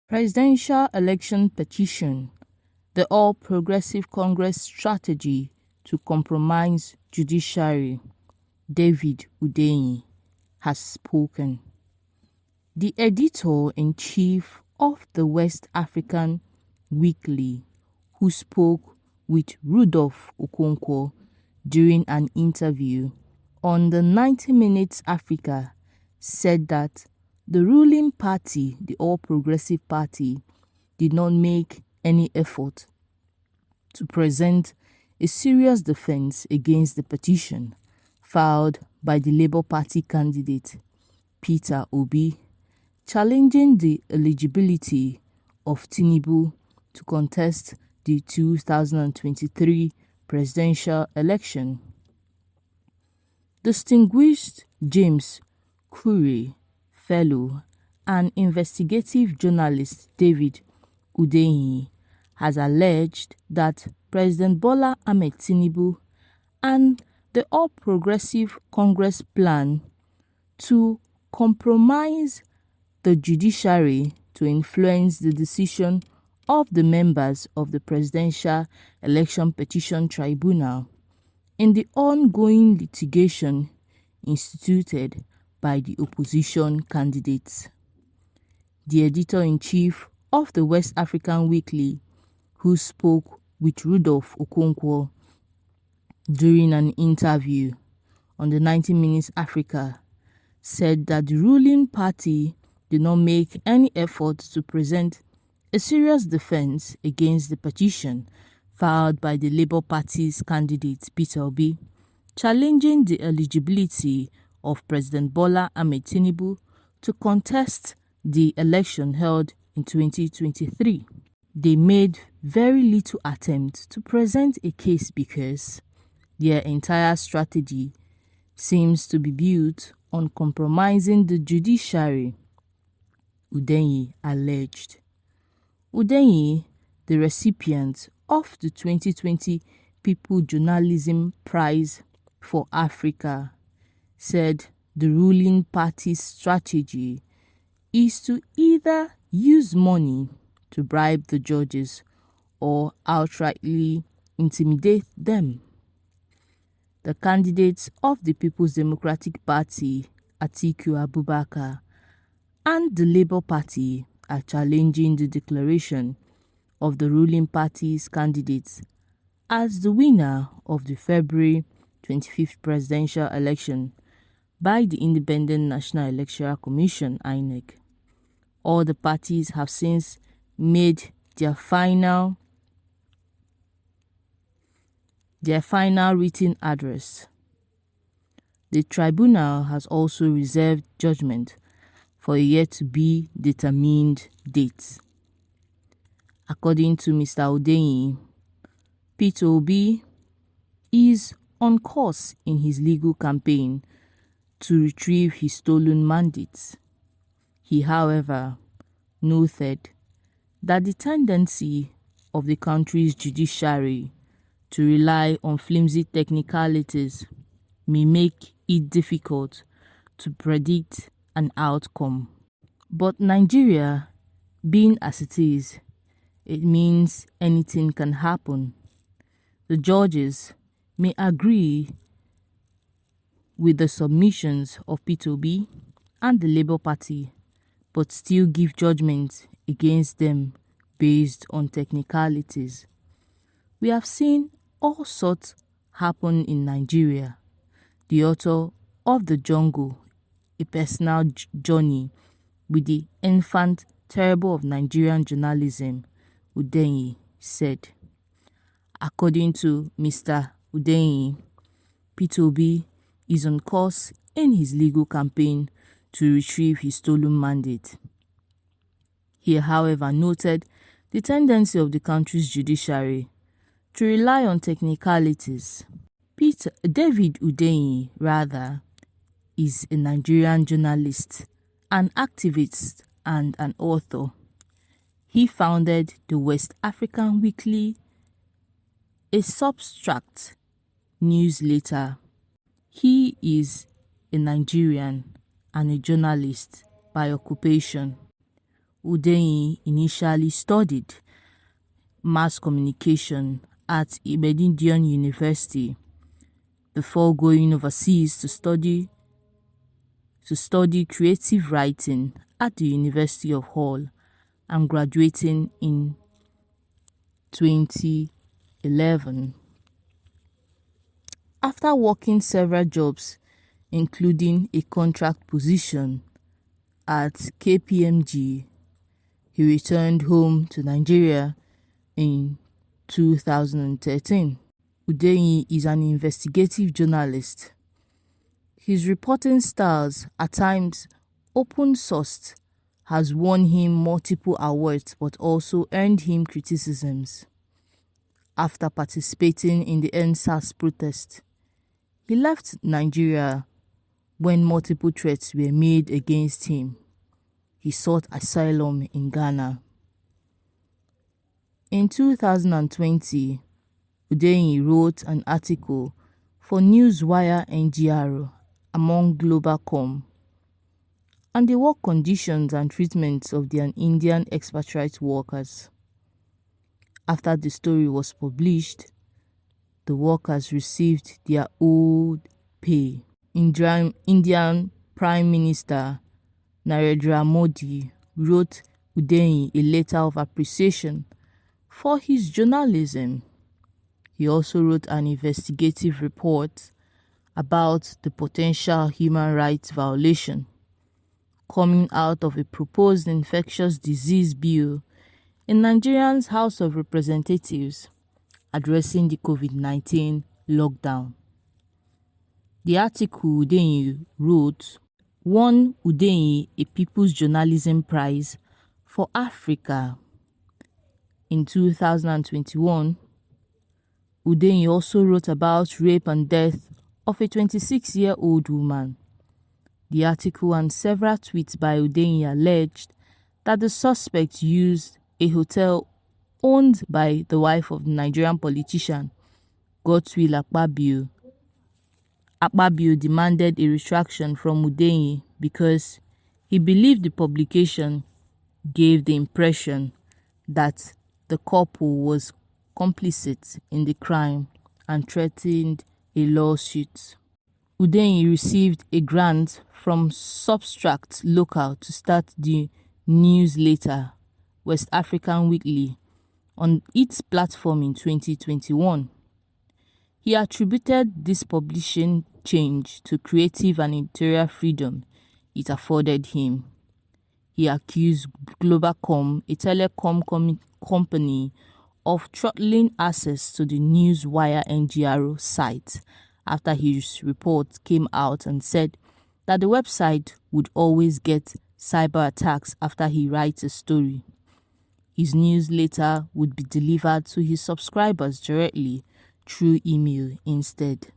Presidential election petition: the All Progressive Congress strategy to compromise judiciary. David Hundeyin has spoken. The editor-in-chief of the West African Weekly, who spoke with Rudolph Okonkwo during an interview on the 90 Minutes Africa, said that the ruling party, the All Progressive Party, did not make any effort to present a serious defense against the petition filed by the Labour Party candidate Peter Obi, challenging the eligibility of Tinubu to contest the 2023 presidential election. Distinguished James Curry Fellow and investigative journalist David Hundeyin has alleged that President Bola Ahmed Tinubu and the All Progressive Congress plan to compromise the judiciary to influence the decision of the members of the Presidential Election Petition Tribunal in the ongoing litigation instituted by the opposition candidates. The editor-in-chief of the West African Weekly, who spoke with Rudolph Okonkwo during an interview on the 90 Minutes Africa, said that the ruling party did not make any effort to present a serious defense against the petition filed by the Labour Party's candidate Peter Obi, challenging the eligibility of President Bola Ahmed Tinubu to contest the election held in 2023. They made very little attempt to present a case because their entire strategy seems to be built on compromising the judiciary, Hundeyin alleged. Hundeyin, the recipient of the 2020 People Journalism Prize for Africa, said the ruling party's strategy is to either use money to bribe the judges or outrightly intimidate them. The candidates of the People's Democratic Party, Atiku Abubakar, and the Labour Party are challenging the declaration of the ruling party's candidates as the winner of the February 25th presidential election by the Independent National Electoral Commission (INEC). All the parties have since made their final written address. The tribunal has also reserved judgment for a yet-to-be-determined date. According to Mr. Hundeyin, Peter Obi is on course in his legal campaign to retrieve his stolen mandate. He, however, noted that the tendency of the country's judiciary to rely on flimsy technicalities may make it difficult to predict an outcome. But Nigeria, being as it is, it means anything can happen. The judges may agree with the submissions of Peter Obi and the Labour Party, but still give judgment against them based on technicalities. We have seen all sorts happen in Nigeria. The author of The Jungle, a personal journey with the infant terrible of Nigerian journalism, Hundeyin said. According to Mr. Hundeyin, Peter Obi is on course in his legal campaign to retrieve his stolen mandate. He, however, noted the tendency of the country's judiciary to rely on technicalities. David Hundeyin, rather, is a Nigerian journalist, an activist, and an author. He founded the West African Weekly, a substract newsletter. He is a Nigerian and a journalist by occupation. Hundeyin initially studied mass communication at Nigerian University before going overseas to study creative writing at the University of Hull and graduating in 2011. After working several jobs, including a contract position at KPMG, he returned home to Nigeria in 2013. Hundeyin is an investigative journalist. His reporting styles, at times open-sourced, has won him multiple awards but also earned him criticisms. After participating in the EndSARS protest, he left Nigeria when multiple threats were made against him. He sought asylum in Ghana. In 2020, Hundeyin wrote an article for Newswire NGR among Global.com on the work conditions and treatments of the Indian expatriate workers. After the story was published, the workers received their old pay. Indian Prime Minister Narendra Modi wrote Hundeyin a letter of appreciation for his journalism. He also wrote an investigative report about the potential human rights violation coming out of a proposed infectious disease bill in Nigeria's House of Representatives addressing the COVID-19 lockdown. The article Hundeyin wrote won Hundeyin a People's Journalism Prize for Africa. In 2021, Hundeyin also wrote about rape and death of a 26-year-old woman. The article and several tweets by Hundeyin alleged that the suspect used a hotel owned by the wife of the Nigerian politician Godswill Akpabio. Akpabio demanded a retraction from Hundeyin because he believed the publication gave the impression that the couple was complicit in the crime and threatened a lawsuit. Hundeyin received a grant from Substract Local to start the newsletter West African Weekly on its platform in 2021. He attributed this publishing change to creative and editorial freedom it afforded him. He accused Global.com, a telecom company, of throttling access to the Newswire NGR site after his report came out and said that the website would always get cyber attacks after he writes a story. His newsletter would be delivered to his subscribers directly through email instead.